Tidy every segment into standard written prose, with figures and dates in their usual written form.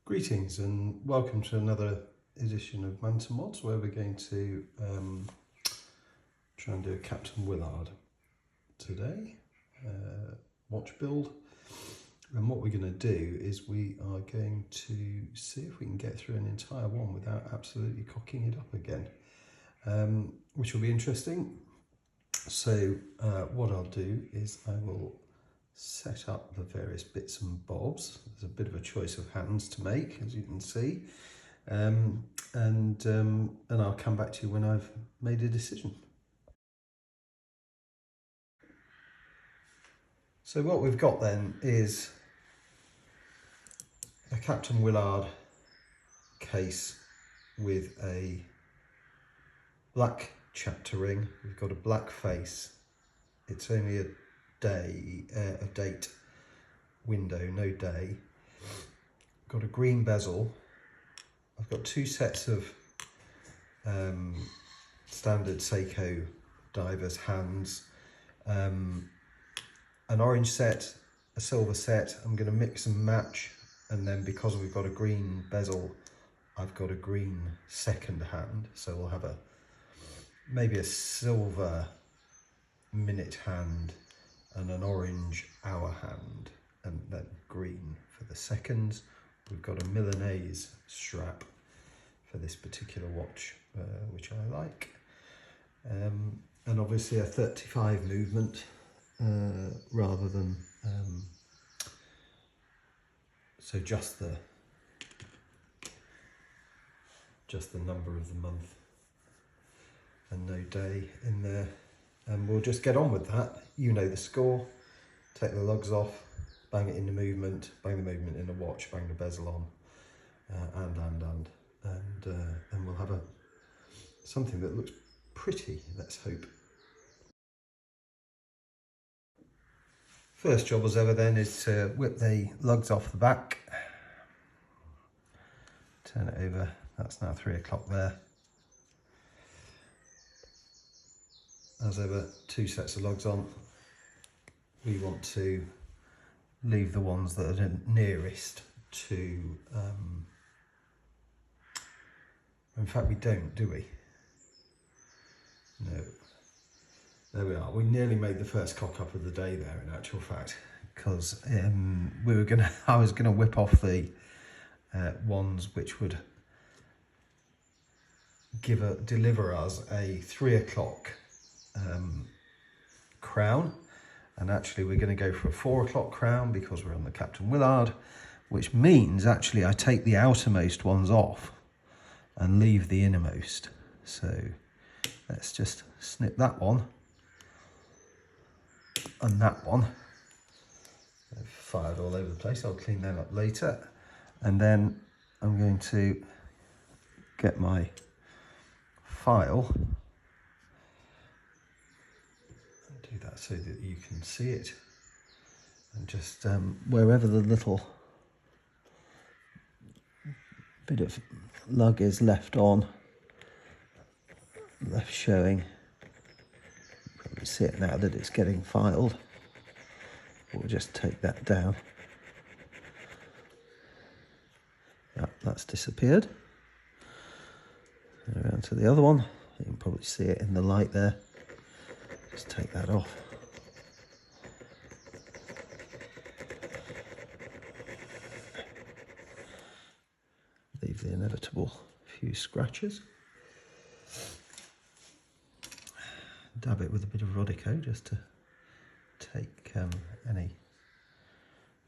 Greetings and welcome to another edition of Manta Mods, where we're going to try and do a Captain Willard today, watch build. And what we're going to do is we are going to see if we can get through an entire one without absolutely cocking it up again, which will be interesting. So what I'll do is I will set up the various bits and bobs. There's a bit of a choice of hands to make, as you can see, and I'll come back to you when I've made a decision. So what we've got then is a Captain Willard case with a black chapter ring. We've got a black face. It's only a date window, no day. Got a green bezel. I've got two sets of standard Seiko divers hands, an orange set, a silver set. I'm going to mix and match, and then because we've got a green bezel, I've got a green second hand, so we'll have maybe a silver minute hand and an orange hour hand, and then green for the seconds. We've got a Milanese strap for this particular watch, which I like, and obviously a 35 movement rather than so just the number of the month and no day in there. And we'll just get on with that. You know the score. Take the lugs off, bang it in the movement, bang the movement in the watch, bang the bezel on, and we'll have something that looks pretty, let's hope. First job as ever then is to whip the lugs off the back. Turn it over. That's now 3 o'clock there. As ever, two sets of lugs on. We want to leave the ones that are nearest to, in fact we don't, do we? No. There we are. We nearly made the first cock up of the day there, in actual fact, because I was gonna whip off the ones which would deliver us a 3 o'clock crown, and actually we're going to go for a 4 o'clock crown because we're on the Captain Willard, which means actually I take the outermost ones off and leave the innermost. So let's just snip that one and that one. They've fired all over the place. I'll clean them up later, and then I'm going to get my file. Do that so that you can see it, and just wherever the little bit of lug is left showing, you probably see it now that it's getting filed. We'll just take that down. Yep, that's disappeared. Around to the other one. You can probably see it in the light there. Just take that off. Leave the inevitable few scratches. Dab it with a bit of Rodico just to take any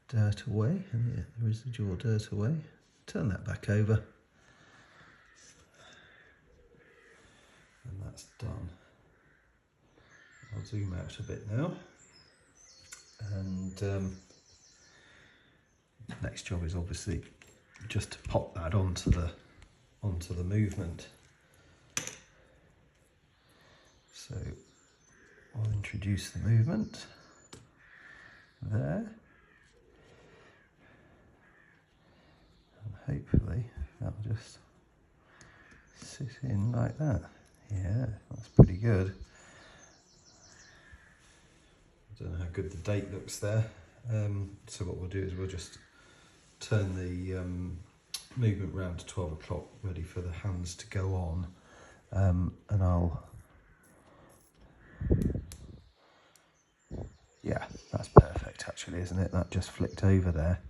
dirt away, any residual dirt away. Turn that back over, and that's done. I'll zoom out a bit now, and next job is obviously just to pop that onto the movement. So I'll introduce the movement there, and hopefully that'll just sit in like that. Yeah, that's pretty good. I don't know how good the date looks there. So what we'll do is we'll just turn the movement round to 12 o'clock, ready for the hands to go on. And yeah, that's perfect actually, isn't it? That just flicked over there.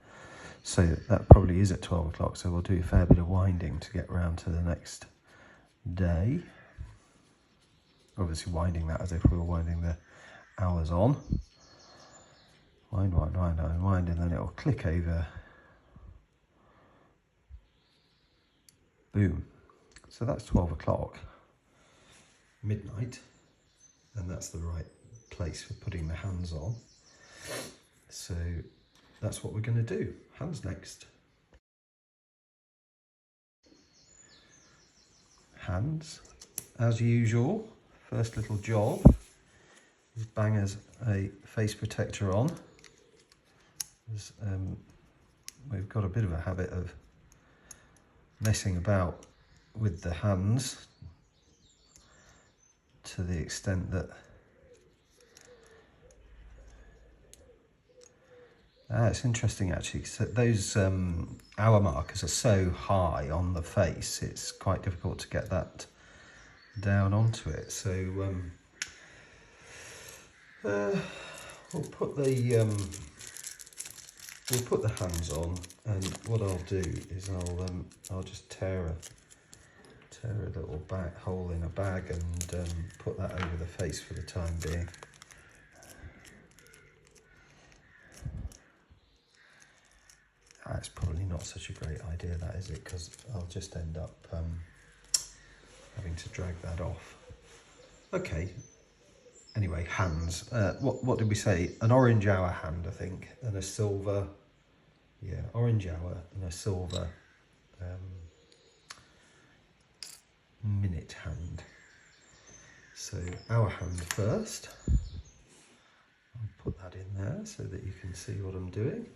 So that probably is at 12 o'clock, so we'll do a fair bit of winding to get round to the next day. Obviously winding that as if we were winding the hours on. Wind, wind, wind, wind, wind, and then it'll click over. Boom. So that's 12 o'clock, midnight, and that's the right place for putting the hands on. So that's what we're going to do. Hands next. Hands, as usual, first little job is bang us a face protector on. We've got a bit of a habit of messing about with the hands to the extent that it's interesting actually. So those hour markers are so high on the face, it's quite difficult to get that down onto it. So we'll put the hands on, and what I'll do is I'll just tear a little hole in a bag and put that over the face for the time being. That's probably not such a great idea, that is it? Because I'll just end up having to drag that off. Okay. Anyway, hands. What did we say? An orange hour hand, I think, and a silver. Yeah, orange hour and a silver minute hand. So hour hand first. I'll put that in there so that you can see what I'm doing.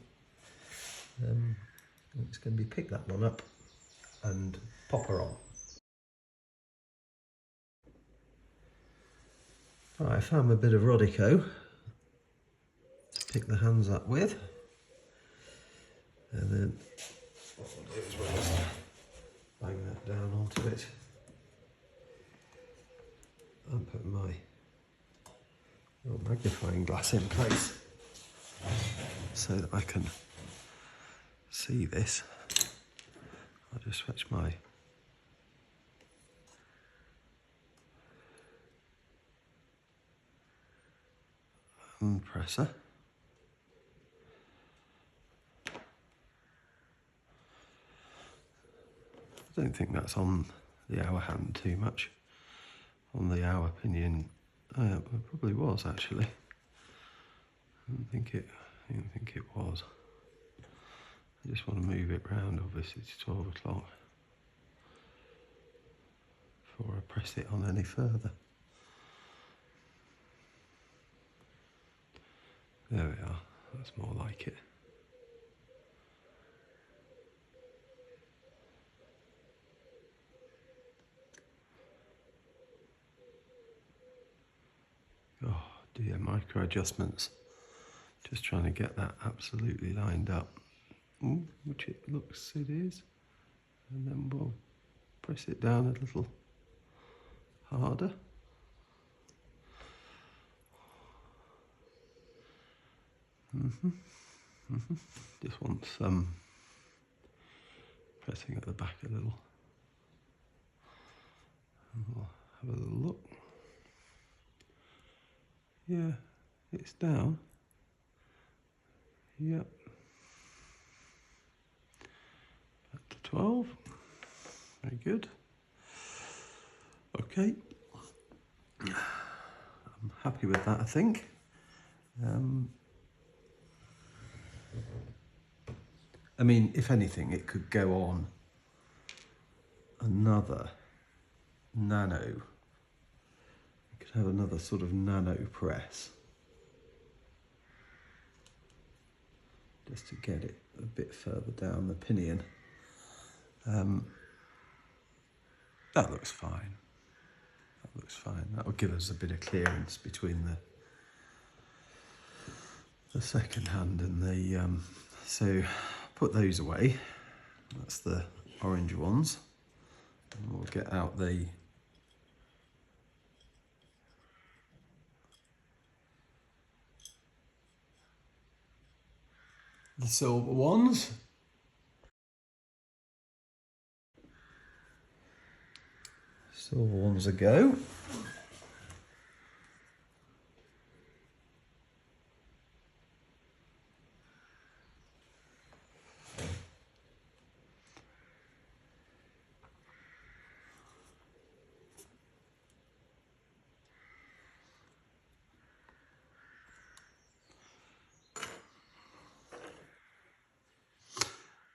I'm just going to pick that one up and pop her on. Right, I found a bit of Rodico to pick the hands up with, and then what I'll do is we'll just bang that down onto it. I'll put my little magnifying glass in place so that I can see this. I'll just switch my presser. I don't think that's on the hour hand too much. On the hour pinion, it probably was actually. I don't think it was. I just want to move it round, obviously, to 12 o'clock before I press it on any further. There we are, that's more like it. Oh dear, micro adjustments. Just trying to get that absolutely lined up. Ooh, which it looks it is. And then we'll press it down a little harder. Just want some pressing at the back a little. And we'll have a little look. Yeah, it's down. Yep. Back to 12. Very good. Okay. I'm happy with that, I think. I mean, if anything, it could go on another nano. You could have another sort of nano press, just to get it a bit further down the pinion. That looks fine. That looks fine. That will give us a bit of clearance between the second hand and the. So put those away. That's the orange ones. And we'll get out the silver ones. Silver ones a go.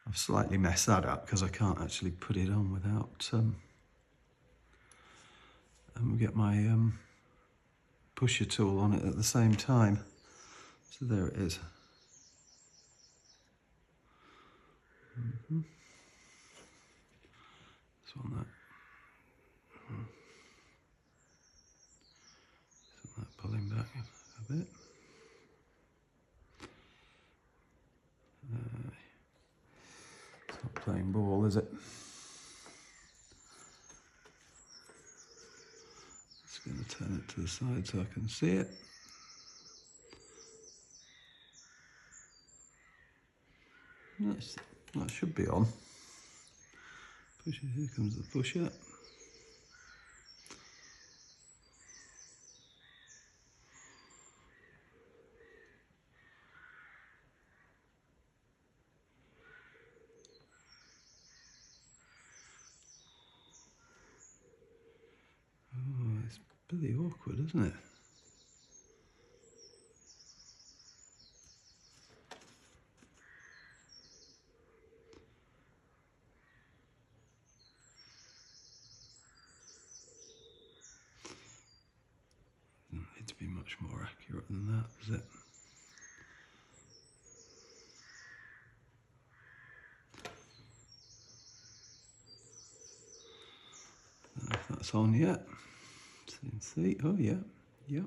I've slightly messed that up because I can't actually put it on without and get my pusher tool on it at the same time. So there it is. This one, that. So that pulling back a bit. It's not playing ball, is it? Just going to turn it to the side so I can see it. That should be on. Push it, here comes the pusher. Oh, it's pretty awkward, isn't it? Doesn't need to be much more accurate than that, does it? I don't know if that's on yet. CNC, oh yeah, yep.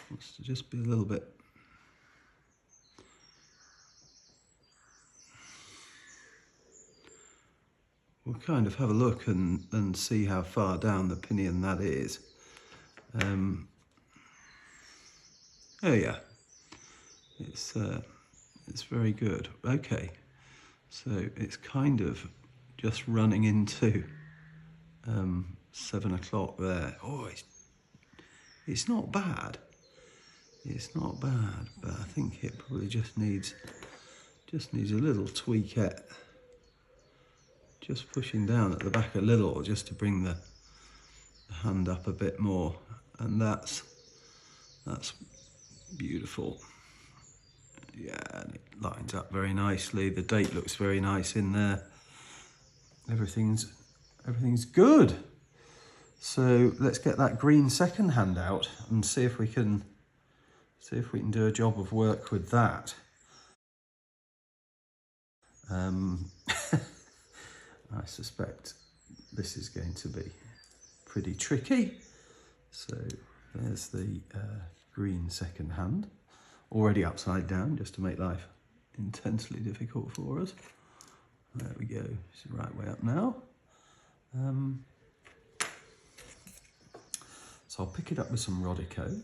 Wants to just be a little bit. We'll kind of have a look and see how far down the pinion that is. Oh yeah, it's very good. Okay, so it's kind of just running into 7 o'clock there. Oh, it's not bad. It's not bad, but I think it probably just needs a little tweakette. Just pushing down at the back a little, just to bring the hand up a bit more, and that's beautiful. Yeah, and it lines up very nicely. The date looks very nice in there. Everything's good. So let's get that green second hand out and see if we can do a job of work with that. I suspect this is going to be pretty tricky. So there's the green second hand, already upside down just to make life intensely difficult for us. There we go, it's the right way up now. So I'll pick it up with some Rodico,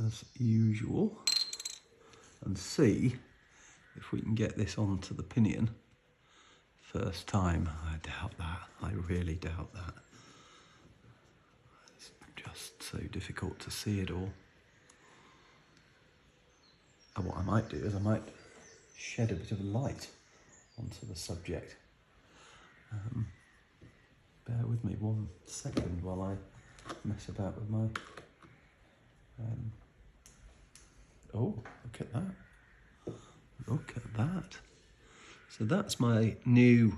as usual, and see if we can get this onto the pinion first time. I doubt that, I really doubt that. It's just so difficult to see it all. And what I might do is I might shed a bit of light onto the subject. Bear with me 1 second while I mess about with my... oh, look at that. Look at that. So that's my new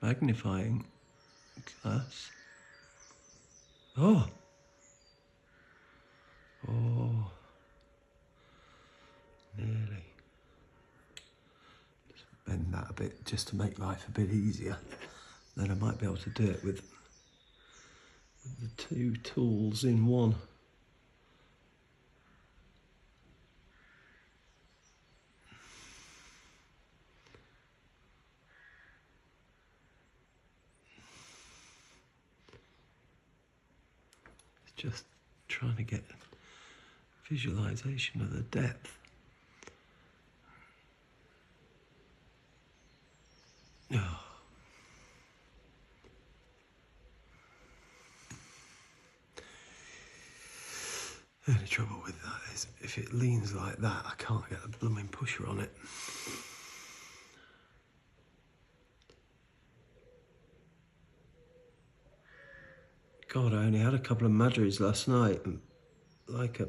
magnifying glass. Oh. Oh. Nearly. Just bend that a bit just to make life a bit easier. Then I might be able to do it with the 2 tools in one. just trying to get visualization of the depth. Oh. The only trouble with that is if it leans like that, I can't get a blooming pusher on it. God, I only had a couple of Madries last night, and like a...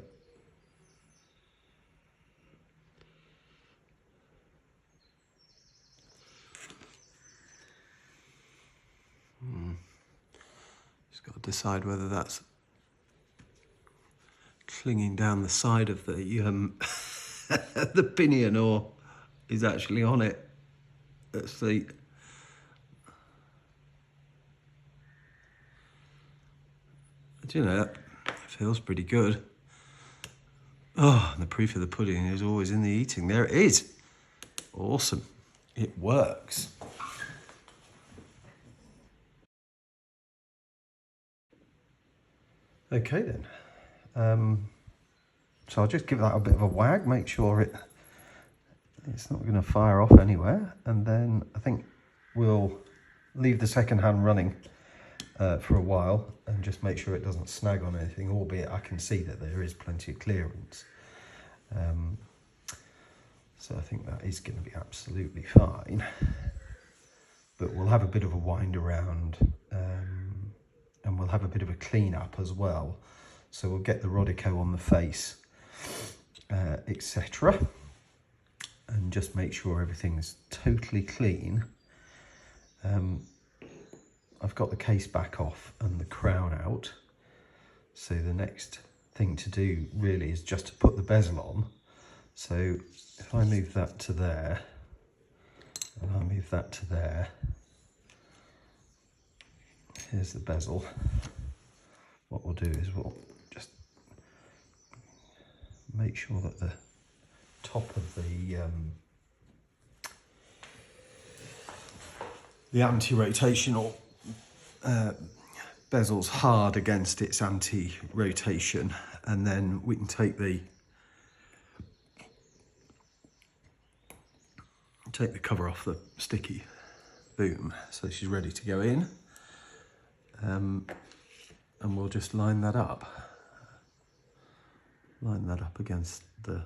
Just got to decide whether that's clinging down the side of the the pinion or is actually on it. Let's see. Do you know, that feels pretty good. Oh, and the proof of the pudding is always in the eating. There it is. Awesome. It works. Okay then. So I'll just give that a bit of a wag, make sure it's not going to fire off anywhere, and then I think we'll leave the second hand running for a while and just make sure it doesn't snag on anything, albeit I can see that there is plenty of clearance. So I think that is going to be absolutely fine. But we'll have a bit of a wind around and we'll have a bit of a clean up as well. So we'll get the Rodico on the face, etc. And just make sure everything's totally clean. I've got the case back off and the crown out. So the next thing to do really is just to put the bezel on. So if I move that to there, and I move that to there, here's the bezel. What we'll do is we'll just make sure that the top of the anti-rotational bezel's hard against its anti-rotation, and then we can take the cover off the sticky boom. So she's ready to go in, and we'll just line that up against the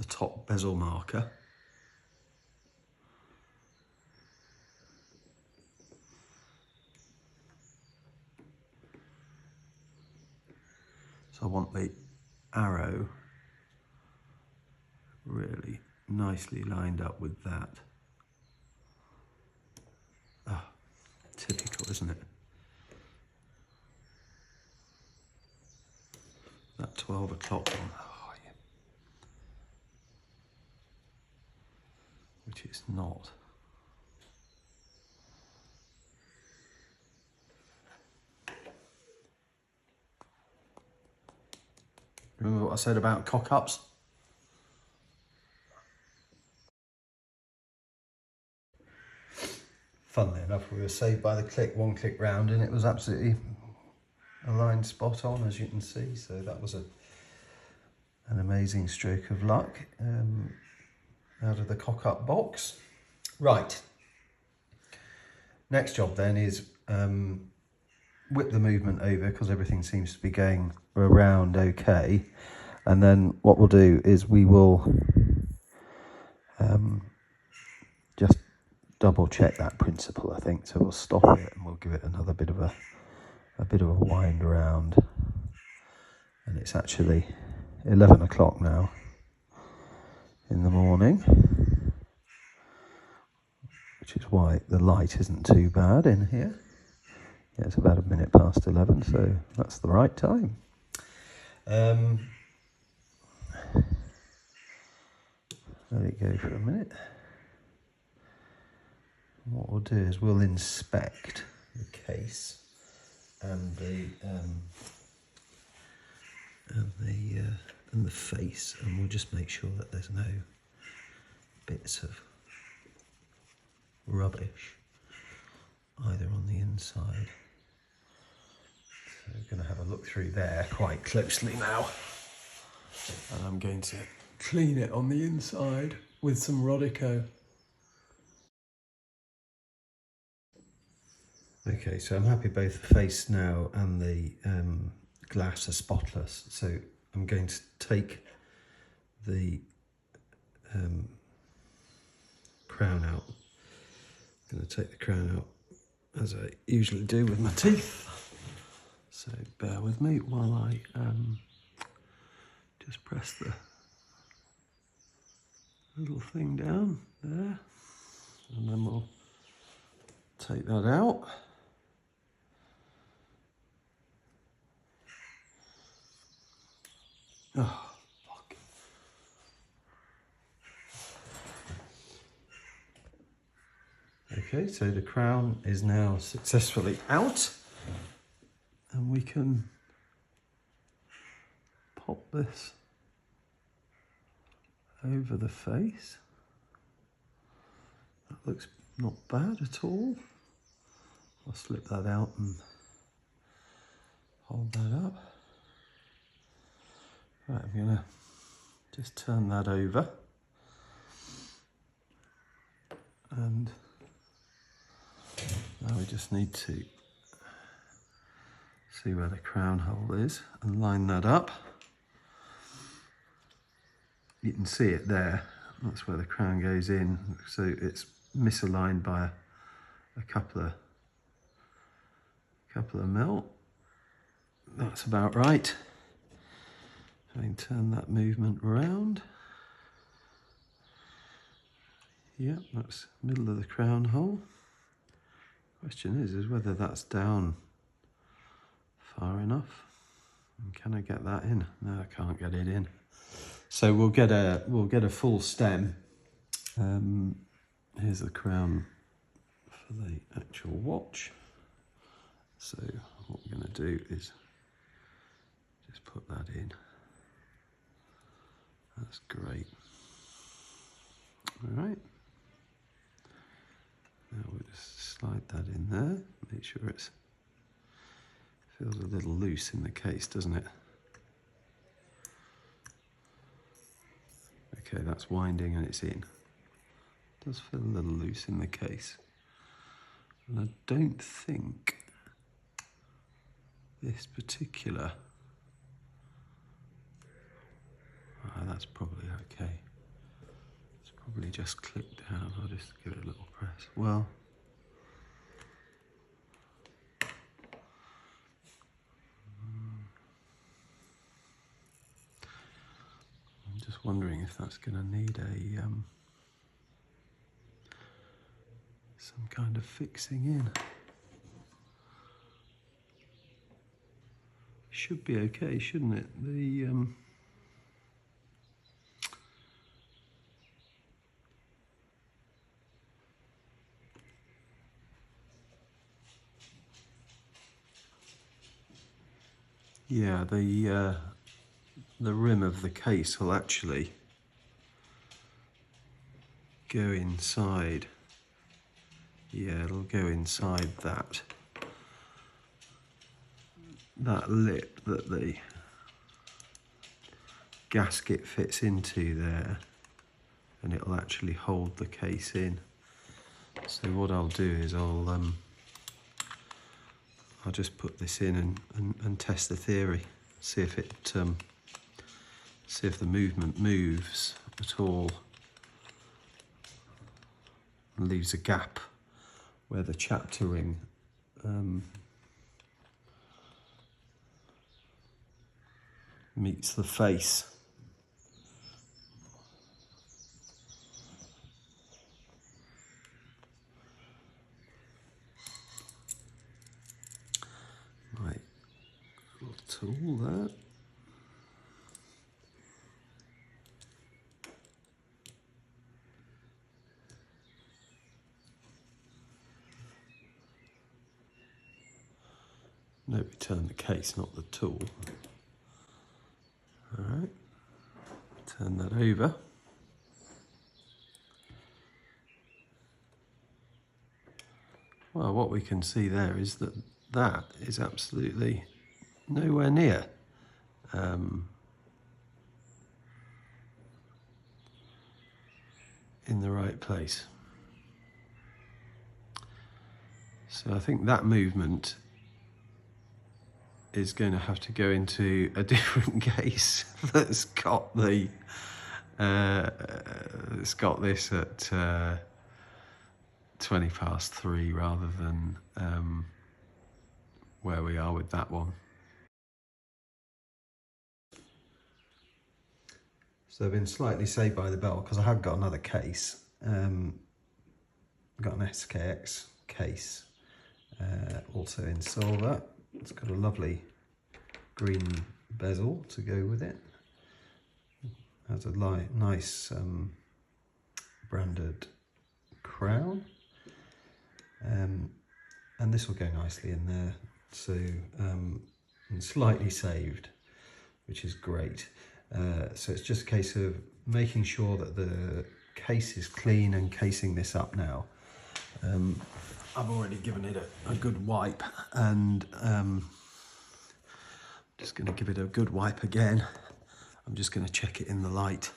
top bezel marker. So I want the arrow really nicely lined up with that. Ah, typical, isn't it? That 12 o'clock one. Oh, yeah. Which it's not. Remember what I said about cock-ups? Funnily enough, we were saved by the click, one click round, and it was absolutely aligned spot on, as you can see. So that was an amazing stroke of luck out of the cock-up box. Right. Next job then is whip the movement over, because everything seems to be going around okay. And then what we'll do is we will just double check that principle, I think. So we'll stop it and we'll give it another bit of a wind around. And it's actually 11 o'clock now in the morning, which is why the light isn't too bad in here. Yeah, it's about a minute past 11, so that's the right time. Let it go for a minute. What we'll do is we'll inspect the case and the face, and we'll just make sure that there's no bits of rubbish either on the inside. So we're going to have a look through there quite closely now. And I'm going to clean it on the inside with some Rodico. Okay, so I'm happy both the face now and the glass are spotless. So I'm going to take the crown out. I'm going to take the crown out as I usually do with my teeth. So bear with me while I just press the little thing down there, and then we'll take that out. Oh, fuck. Okay, so the crown is now successfully out, and we can pop this over the face. That looks not bad at all. I'll slip that out and hold that up. Right, I'm gonna just turn that over, and now we just need to see where the crown hole is and line that up. You can see it there, that's where the crown goes in, so it's misaligned by a couple of mil. That's about right. I can turn that movement around. Yep, that's middle of the crown hole. Question is whether that's down far enough. And can I get that in? No, I can't get it in. So we'll get a full stem. Here's the crown for the actual watch. So what we're going to do is just put that in. That's great. All right. Now we'll just slide that in there. Make sure it feels a little loose in the case, doesn't it? Okay, that's winding and it's in. It does feel a little loose in the case. And I don't think this particular... that's probably okay. It's probably just clipped down. I'll just give it a little press. Well, I'm just wondering if that's going to need a some kind of fixing in. Should be okay, shouldn't it? The yeah, the rim of the case will actually go inside. Yeah, it'll go inside that lip that the gasket fits into there, and it'll actually hold the case in. So what I'll do is I'll just put this in and test the theory, see if it see if the movement moves at all and leaves a gap where the chapter ring meets the face. Right, little tool there. No, we turn the case, not the tool. All right, turn that over. Well, what we can see there is that is absolutely nowhere near in the right place. So I think that movement is going to have to go into a different case that's got the it's got this at 3:20 rather than where we are with that one. So I've been slightly saved by the bell because I have got another case. Got an SKX case, also in silver. It's got a lovely green bezel to go with it. Has a nice branded crown, and this will go nicely in there. So I'm slightly saved, which is great. So it's just a case of making sure that the case is clean and casing this up now. I've already given it a good wipe, and just going to give it a good wipe again. I'm just going to check it in the light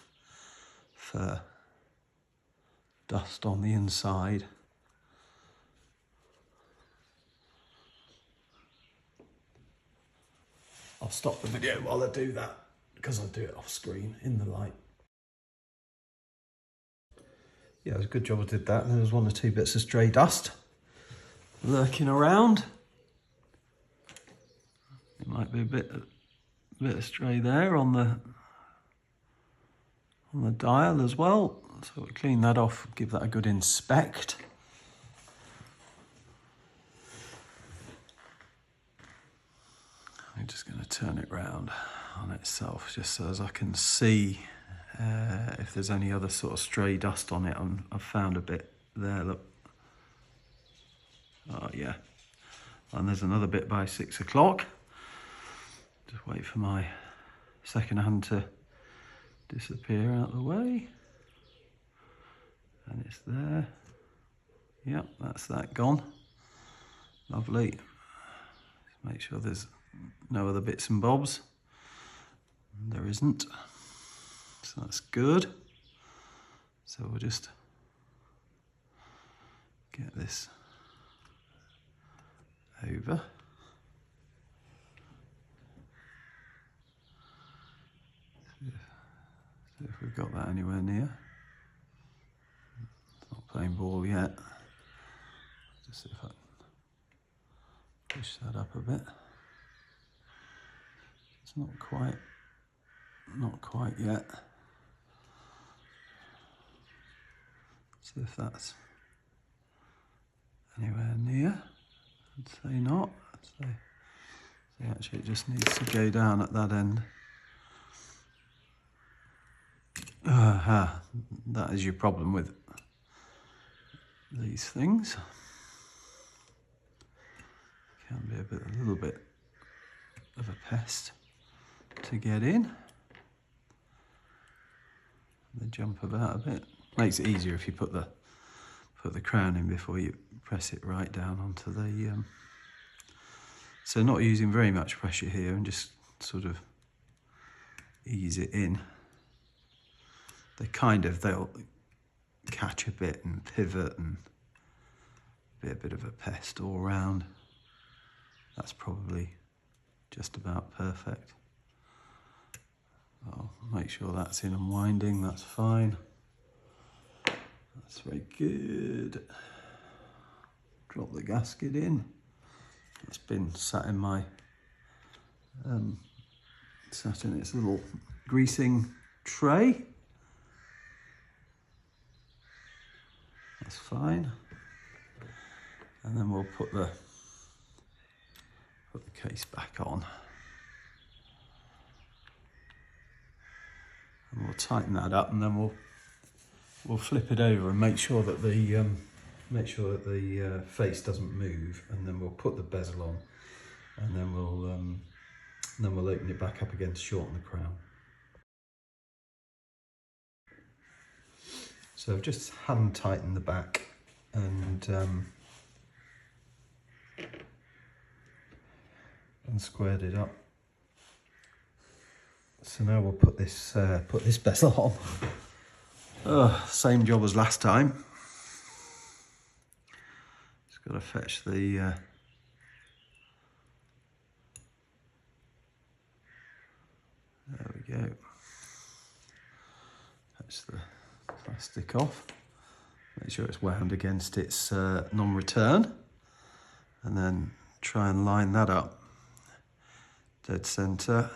for dust on the inside. I'll stop the video while I do that because I'll do it off screen in the light. Yeah, it was a good job I did that. There was 1 or 2 bits of stray dust lurking around. It might be a bit of stray there on the dial as well. So we'll clean that off, give that a good inspect. I'm just going to turn it round on itself just so as I can see if there's any other sort of stray dust on it. I've found a bit there, look. Oh yeah, and there's another bit by 6 o'clock. Just wait for my second hand to disappear out of the way. And it's there. Yep, that's that gone. Lovely. Just make sure there's no other bits and bobs. There isn't. So that's good. So we'll just get this over. See if we've got that anywhere near. It's not playing ball yet. Just see if I can push that up a bit. It's not quite yet. See if that's anywhere near. I'd say not. I'd say actually it just needs to go down at that end. That is your problem with these things. Can be a little bit of a pest to get in. They jump about a bit. Makes it easier if you put the crown in before you press it right down onto the. So not using very much pressure here and just sort of ease it in. They'll catch a bit and pivot and be a bit of a pest all round. That's probably just about perfect. I'll make sure that's in and winding, that's fine. That's very good. Drop the gasket in. It's been sat in my, sat in its little greasing tray. That's fine. And then we'll put the case back on. And we'll tighten that up, and then we'll flip it over and make sure that the face doesn't move, and then we'll put the bezel on, and then we'll open it back up again to shorten the crown. So I've just hand tightened the back and squared it up So now we'll put this bezel on. Same job as last time. Just got to fetch the there we go. Fetch the plastic off. Make sure it's wound against its non-return, and then try and line that up dead center.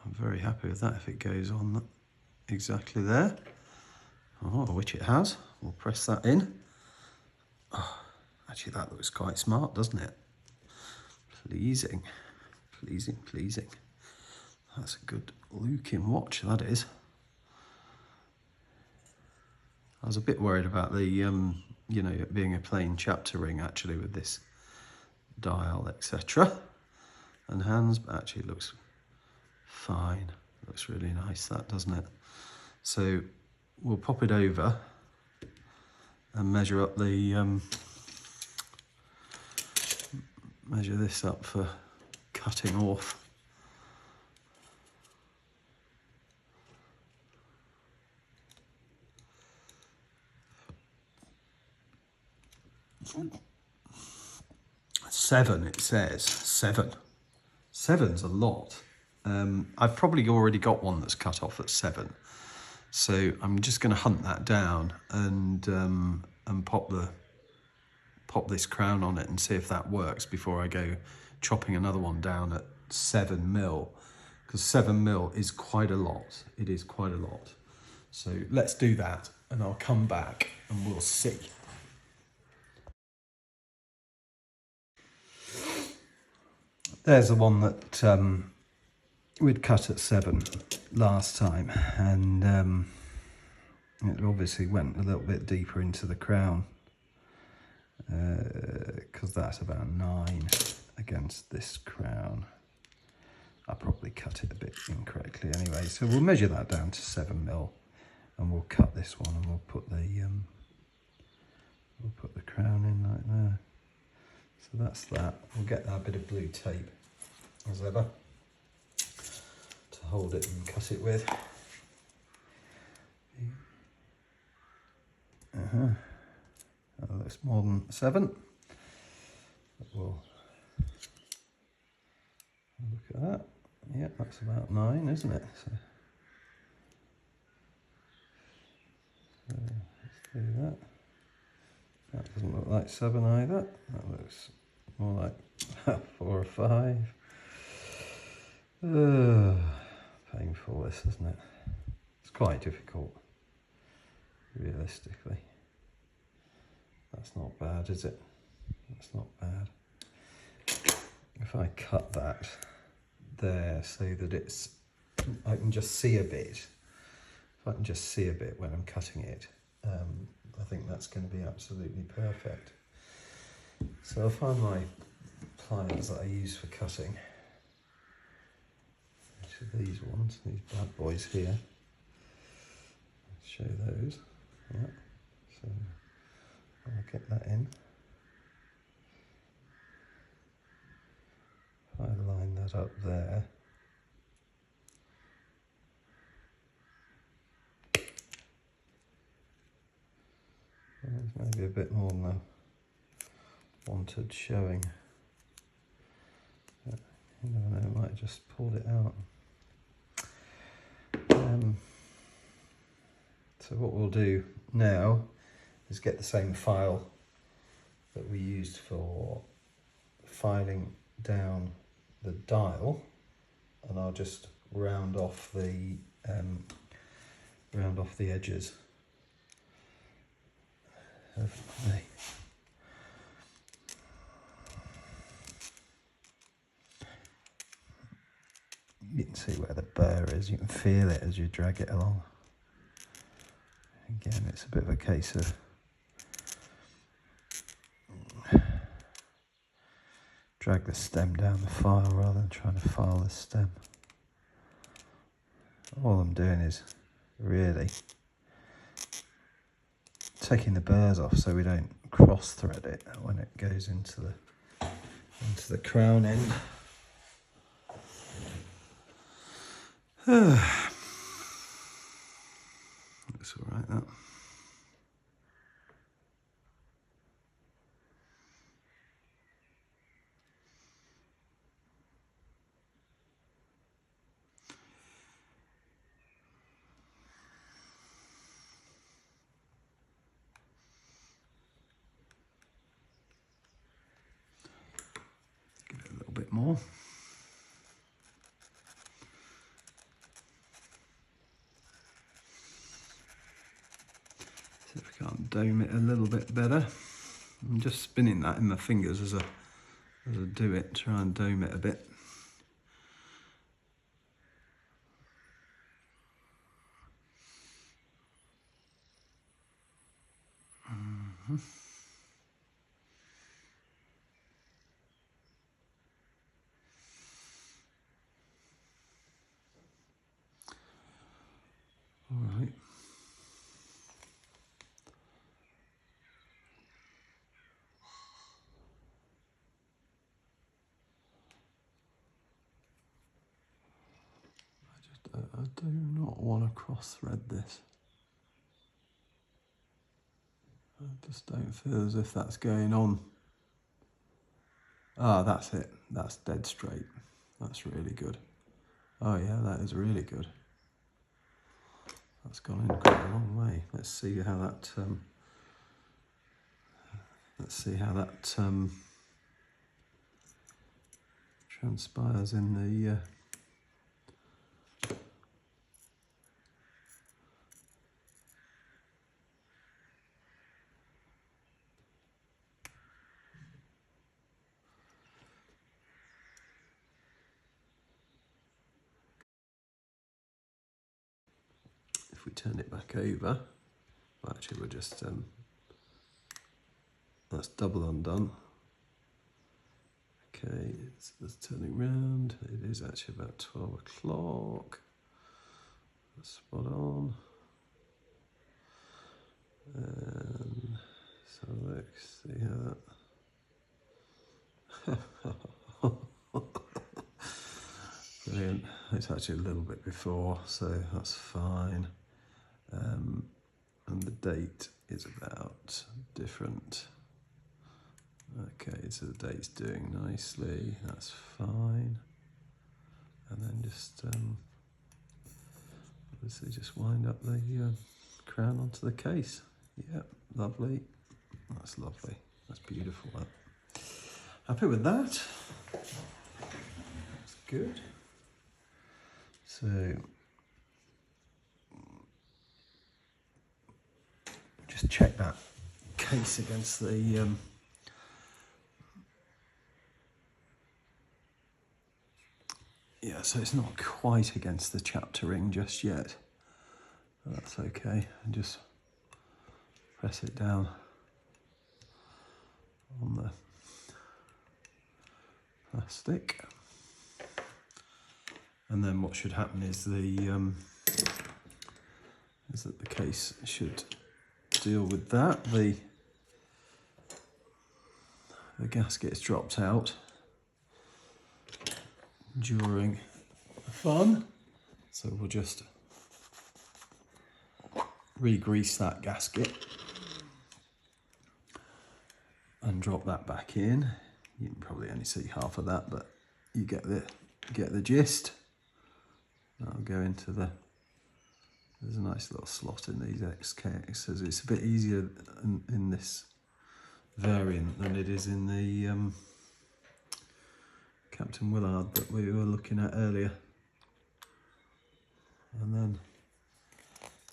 I'm very happy with that if it goes on exactly there. Oh, which it has. We'll press that in. Oh, actually that looks quite smart, doesn't it? Pleasing, pleasing, pleasing. That's a good looking watch, that is. I was a bit worried about the, you know, it being a plain chapter ring actually with this dial, etc. and hands, but actually it looks fine. Looks really nice, that, doesn't it? So we'll pop it over and measure up the, measure this up for cutting off. Seven, it says. Seven's a lot. I've probably already got one that's cut off at 7, so I'm just going to hunt that down and pop this crown on it and see if that works before I go chopping another one down at 7mm, because 7mm is quite a lot. It is quite a lot. So let's do that, and I'll come back and we'll see. There's the one that we'd cut at 7 last time, and it obviously went a little bit deeper into the crown, because that's about 9 against this crown. I probably cut it a bit incorrectly anyway, so we'll measure that down to 7mm, and we'll cut this one, and we'll put the crown in like there. So that's that. We'll get that bit of blue tape, as ever, to hold it and cut it with. That looks more than 7. But we'll look at that. Yeah, that's about 9, isn't it? So let's do that. That doesn't look like 7 either. That looks more like 4 or 5. Painful, this, isn't it? It's quite difficult, realistically. That's not bad, is it? That's not bad. If I cut that there so that it's, I can just see a bit. If I can just see a bit when I'm cutting it, I think that's going to be absolutely perfect. So I'll find my pliers that I use for cutting. Which are these ones, these bad boys here. Let's show those. Yeah. So I'll get that in. If I line that up there. There's maybe a bit more than I wanted showing. But you never know, I might have just pulled it out. So what we'll do now is get the same file that we used for filing down the dial, and I'll just round off the edges of the you can see where the burr is, you can feel it as you drag it along. Again, it's a bit of a case of drag the stem down the file rather than trying to file the stem. All I'm doing is really taking the burrs off so we don't cross thread it when it goes into onto the crown end. Looks all right, that. Give it a little bit more. See if I can't dome it a little bit better. I'm just spinning that in my fingers as I do it, try and dome it a bit. All right. I do not want to cross thread this. I just don't feel as if that's going on. Ah, that's it. That's dead straight. That's really good. Oh yeah, that is really good. That's gone in quite a long way. Let's see how that. Transpires in the. If we turn it back over, well, actually we're just that's double undone. Okay, it's turning round. It is actually about 12 o'clock. Spot on. And so let's see how that. Brilliant. It's actually a little bit before, so that's fine. And the date is about different. Okay, so the date's doing nicely, that's fine. And then just obviously just wind up the crown onto the case. Yep, lovely. That's lovely. That's beautiful. That. Happy with that. That's good. So just check that case against the yeah, so it's not quite against the chapter ring just yet. That's okay. And just press it down on the plastic. And then what should happen is that the case should deal with that. The gasket is dropped out during the fun, so we'll just re-grease that gasket and drop that back in. You can probably only see half of that, but you get the gist. That'll go into the. There's a nice little slot in these SKXs. It's a bit easier in this variant than it is in the Captain Willard that we were looking at earlier. And then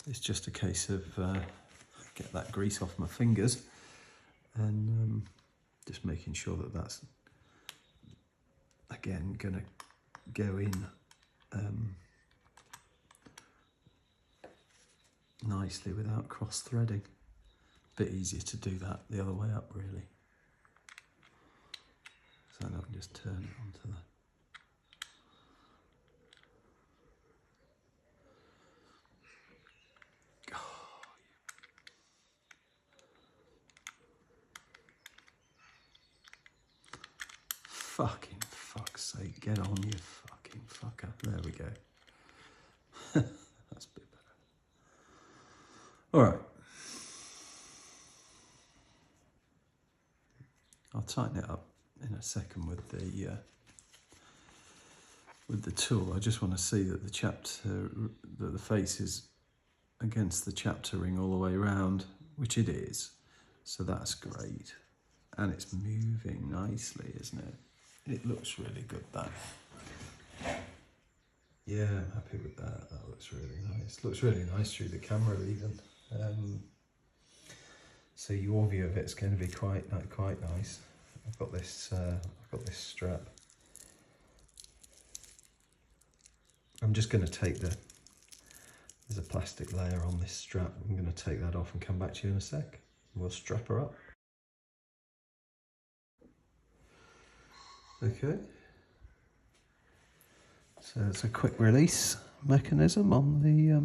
it's just a case of get that grease off my fingers and just making sure that that's again gonna go in nicely without cross threading. Bit easier to do that the other way up really. So now I can just turn it onto the. fucking fuck's sake, get on, you fucking fucker. There we go. That's a bit better. All right. I'll tighten it up in a second with the tool. I just want to see that the face is against the chapter ring all the way around, which it is. So that's great. And it's moving nicely, isn't it? It looks really good, that. Yeah, I'm happy with that. That looks really nice. Looks really nice through the camera even. So your view of it's going to be quite nice. I've got this strap. I'm just going to take there's a plastic layer on this strap. I'm going to take that off and come back to you in a sec. We'll strap her up. Okay. So it's a quick release mechanism on the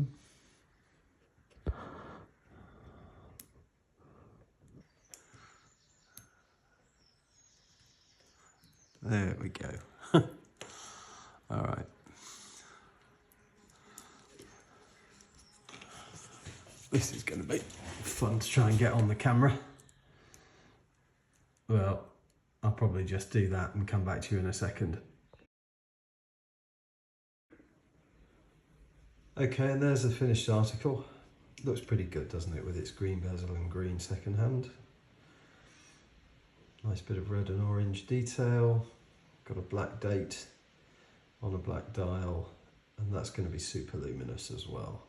there we go. All right. This is going to be fun to try and get on the camera. Well, I'll probably just do that and come back to you in a second. Okay, and there's the finished article. Looks pretty good, doesn't it, with its green bezel and green second hand. Nice bit of red and orange detail. Got a black date on a black dial, and that's going to be super luminous as well.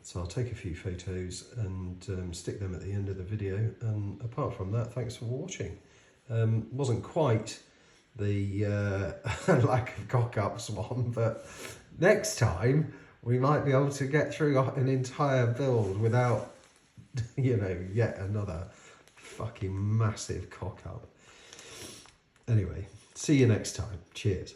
So I'll take a few photos and stick them at the end of the video. And apart from that, thanks for watching. Wasn't quite the lack of cock-ups one, but next time we might be able to get through an entire build without, you know, yet another fucking massive cock-up. Anyway, see you next time. Cheers.